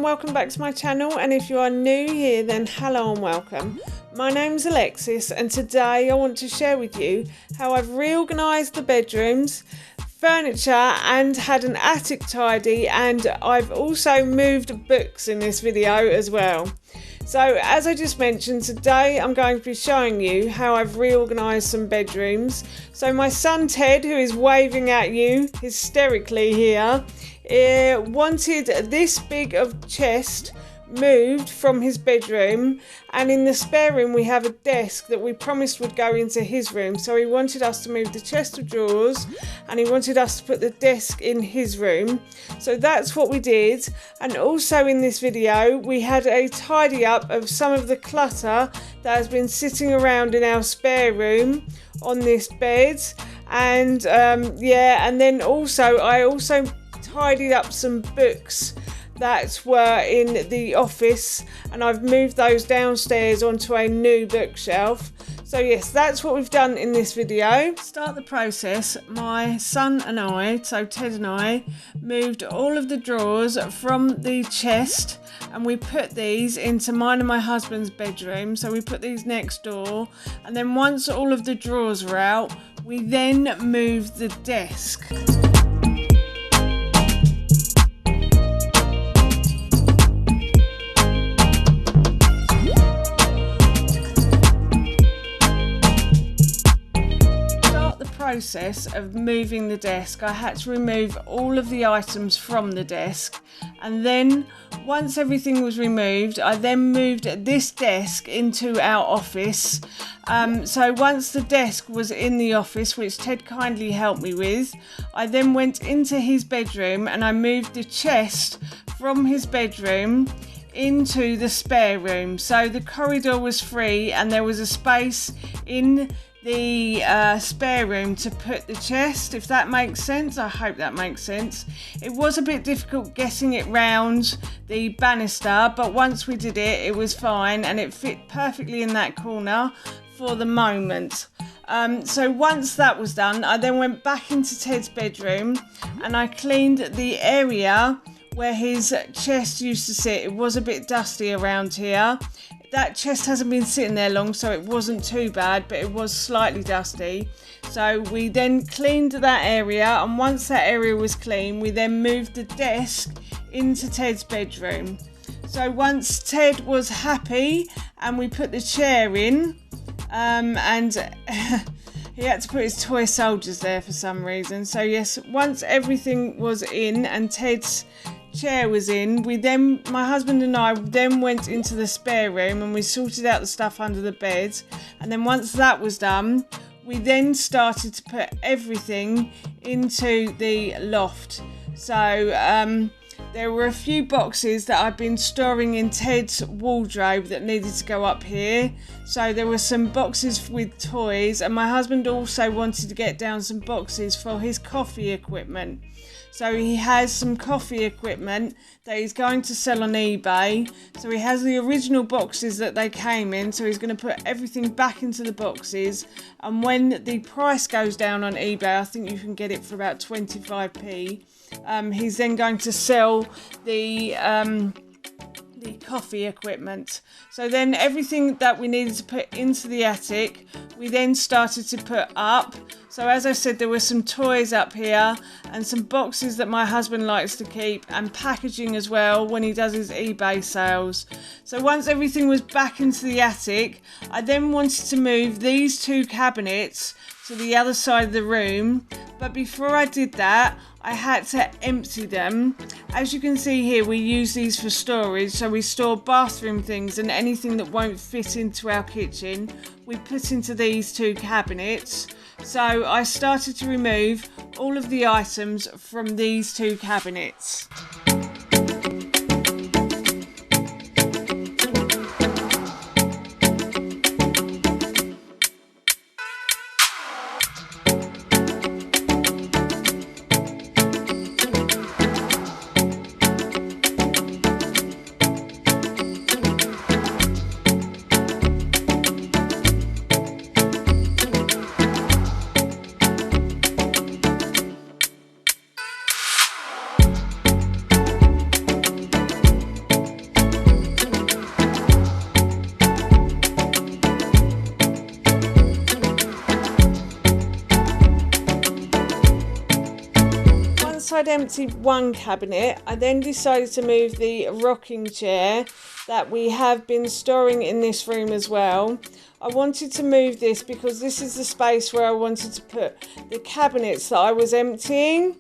and welcome back to my channel, and if you are new here then hello and welcome. My name's Alexis and today I want to share with you how I've reorganised the bedrooms, furniture and had an attic tidy, and I've also moved books in this video as well. So as I just mentioned, today I'm going to be showing you how I've reorganised some bedrooms. So my son Ted, who is waving at you hysterically here, wanted this big of chest moved from his bedroom, and in the spare room we have a desk that we promised would go into his room. So he wanted us to move the chest of drawers and he wanted us to put the desk in his room. So that's what we did. And also in this video we had a tidy up of some of the clutter that has been sitting around in our spare room on this bed, and and then I also tidied up some books that were in the office, and I've moved those downstairs onto a new bookshelf. So yes, that's what we've done in this video. To start the process, my son and I, so Ted and I, moved all of the drawers from the chest and we put these into mine and my husband's bedroom. So we put these next door, and then once all of the drawers were out, we then moved the desk. Process of moving the desk, I had to remove all of the items from the desk, and then once everything was removed, I then moved this desk into our office. So once the desk was in the office, which Ted kindly helped me with, I then went into his bedroom and I moved the chest from his bedroom into the spare room. So the corridor was free and there was a space in the spare room to put the chest, if that makes sense. I hope that makes sense. It was a bit difficult getting it round the banister, but once we did it, it was fine and it fit perfectly in that corner for the moment. So once that was done, I then went back into Ted's bedroom and I cleaned the area where his chest used to sit. It was a bit dusty around here. That chest hasn't been sitting there long, so it wasn't too bad, but it was slightly dusty. So we then cleaned that area, and once that area was clean, we then moved the desk into Ted's bedroom. So once Ted was happy and we put the chair in, and he had to put his toy soldiers there for some reason. So yes, once everything was in and Ted's chair was in, my husband and I then went into the spare room and we sorted out the stuff under the bed, and then once that was done, we then started to put everything into the loft. So there were a few boxes that I'd been storing in Ted's wardrobe that needed to go up here. So there were some boxes with toys, and my husband also wanted to get down some boxes for his coffee equipment. So he has some coffee equipment that he's going to sell on eBay. So he has the original boxes that they came in, so he's going to put everything back into the boxes, and when the price goes down on eBay, I think you can get it for about 25p. He's then going to sell the coffee equipment. So then everything that we needed to put into the attic, we then started to put up. So as I said, there were some toys up here and some boxes that my husband likes to keep, and packaging as well when he does his eBay sales. So once everything was back into the attic, I then wanted to move these two cabinets to the other side of the room. But before I did that, I had to empty them. As you can see here, we use these for storage. So we store bathroom things and anything that won't fit into our kitchen, we put into these two cabinets. So I started to remove all of the items from these two cabinets. once I'd emptied one cabinet, I then decided to move the rocking chair that we have been storing in this room as well. I wanted to move this because this is the space where I wanted to put the cabinets that I was emptying.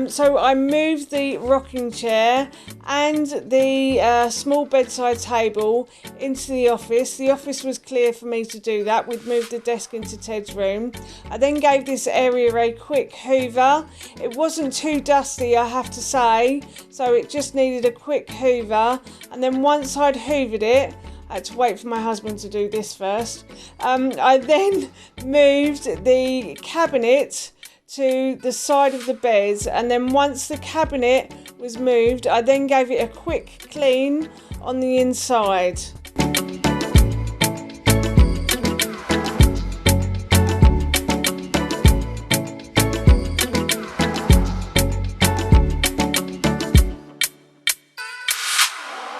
So I moved the rocking chair and the small bedside table into the office. The office was clear for me to do that. We'd moved the desk into Ted's room. I then gave this area a quick hoover. It wasn't too dusty, I have to say, so it just needed a quick hoover. And then once I'd hoovered it, I had to wait for my husband to do this first. I then moved the cabinet to the side of the bed, and then once the cabinet was moved, I then gave it a quick clean on the inside.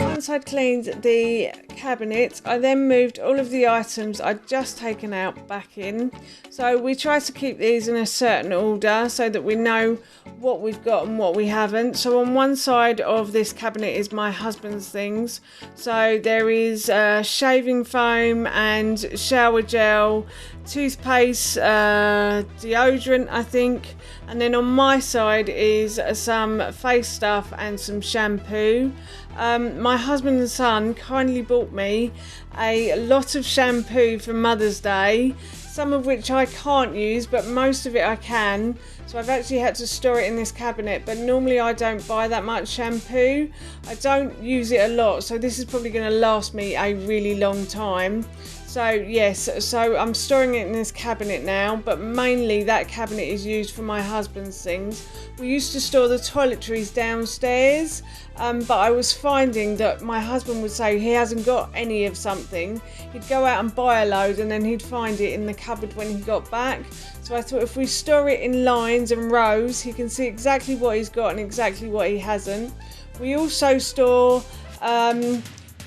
Once I'd cleaned the cabinet, I then moved all of the items I'd just taken out back in. So we try to keep these in a certain order so that we know what we've got and what we haven't. So on one side of this cabinet is my husband's things. So there is shaving foam and shower gel, toothpaste, deodorant, I think. And then on my side is some face stuff and some shampoo. My husband and son kindly bought me a lot of shampoo for Mother's Day, some of which I can't use, but most of it I can. So I've actually had to store it in this cabinet, but normally I don't buy that much shampoo. I don't use it a lot, so this is probably going to last me a really long time. So yes, so I'm storing it in this cabinet now, but mainly that cabinet is used for my husband's things. We used to store the toiletries downstairs, but I was finding that my husband would say he hasn't got any of something. He'd go out and buy a load and then he'd find it in the cupboard when he got back. So I thought if we store it in lines and rows, he can see exactly what he's got and exactly what he hasn't. We also store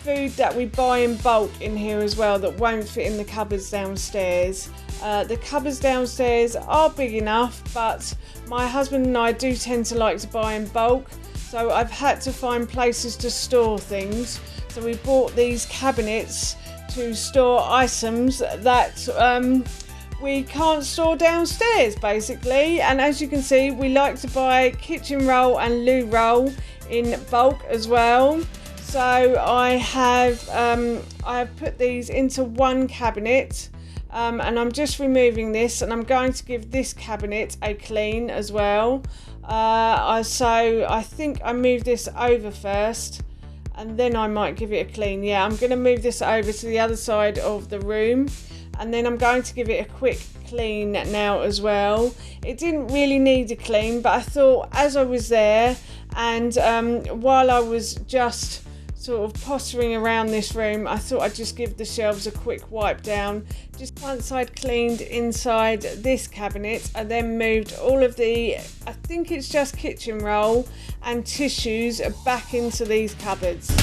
food that we buy in bulk in here as well that won't fit in the cupboards downstairs. The cupboards downstairs are big enough, but my husband and I do tend to like to buy in bulk, so I've had to find places to store things. So we bought these cabinets to store items that we can't store downstairs basically. And as you can see, we like to buy kitchen roll and loo roll in bulk as well. So I have put these into one cabinet, and I'm just removing this, and I'm going to give this cabinet a clean as well. So I think I move this over first, and then I might give it a clean. Yeah, I'm going to move this over to the other side of the room, and then I'm going to give it a quick clean now as well. It didn't really need a clean, but I thought as I was there, and while I was just sort of pottering around this room, I thought I'd just give the shelves a quick wipe down. Just once I'd cleaned inside this cabinet, I then moved all of the, I think it's just kitchen roll and tissues back into these cupboards.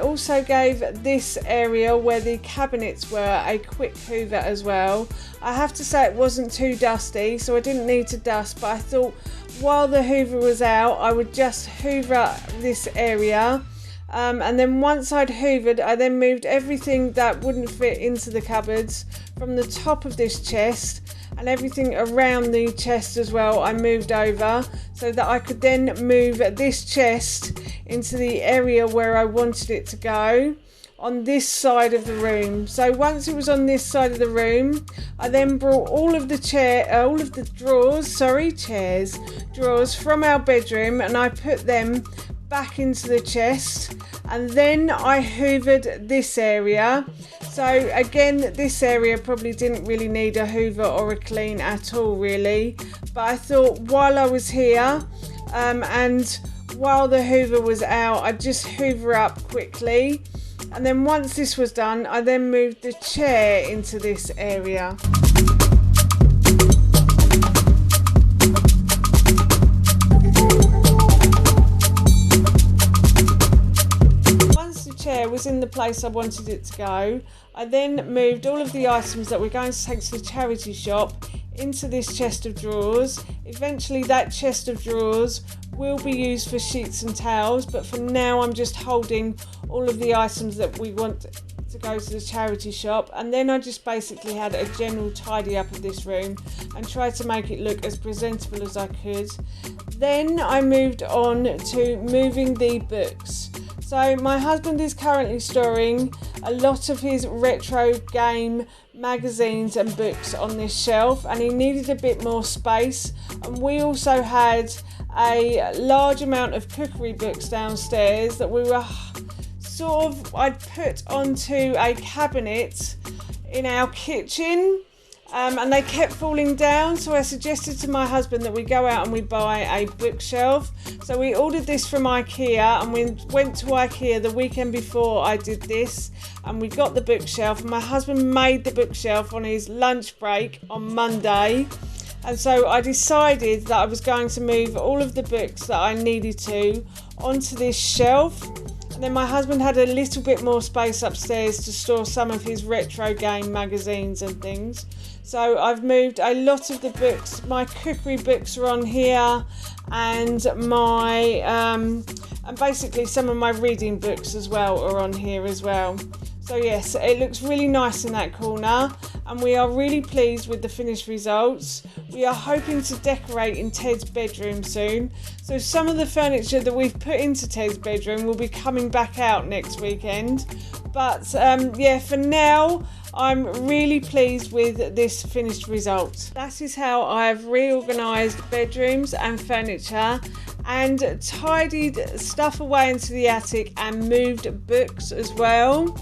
Also gave this area where the cabinets were a quick hoover as well. I have to say it wasn't too dusty, so I didn't need to dust, but I thought while the hoover was out I would just hoover this area, and then once I'd hoovered, I then moved everything that wouldn't fit into the cupboards from the top of this chest, and everything around the chest as well I moved over, so that I could then move this chest into the area where I wanted it to go on this side of the room. So once it was on this side of the room, I then brought all of the drawers from our bedroom, and I put them back into the chest, and then I hoovered this area. So again, this area probably didn't really need a hoover or a clean at all really, but I thought while I was here and while the hoover was out, I'd just hoover up quickly. And then once this was done, I then moved the chair into this area. Once the chair was in the place I wanted it to go, I then moved all of the items that we're going to take to the charity shop into this chest of drawers. Eventually that chest of drawers will be used for sheets and towels, but for now I'm just holding all of the items that we want to go to the charity shop. And then I just basically had a general tidy up of this room and tried to make it look as presentable as I could. Then I moved on to moving the books. So my husband is currently storing a lot of his retro game magazines and books on this shelf, and he needed a bit more space. And we also had a large amount of cookery books downstairs that we were I'd put onto a cabinet in our kitchen, and they kept falling down, so I suggested to my husband that we go out and we buy a bookshelf. So we ordered this from IKEA, and we went to IKEA the weekend before I did this, and we got the bookshelf, and my husband made the bookshelf on his lunch break on Monday. And so I decided that I was going to move all of the books that I needed to onto this shelf. And then my husband had a little bit more space upstairs to store some of his retro game magazines and things. So I've moved a lot of the books. My cookery books are on here, and my and basically some of my reading books as well are on here as well. So yes, it looks really nice in that corner, and we are really pleased with the finished results. We are hoping to decorate in Ted's bedroom soon. So some of the furniture that we've put into Ted's bedroom will be coming back out next weekend. But yeah, for now, I'm really pleased with this finished result. That is how I've reorganised bedrooms and furniture and tidied stuff away into the attic and moved books as well.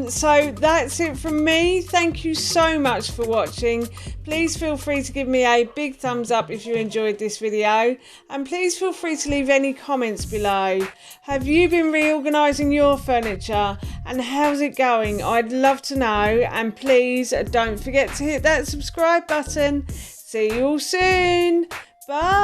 So that's it from me. Thank you so much for watching. Please feel free to give me a big thumbs up if you enjoyed this video, and please feel free to leave any comments below. Have you been reorganising your furniture, and how's it going? I'd love to know, and please don't forget to hit that subscribe button. See you all soon. Bye.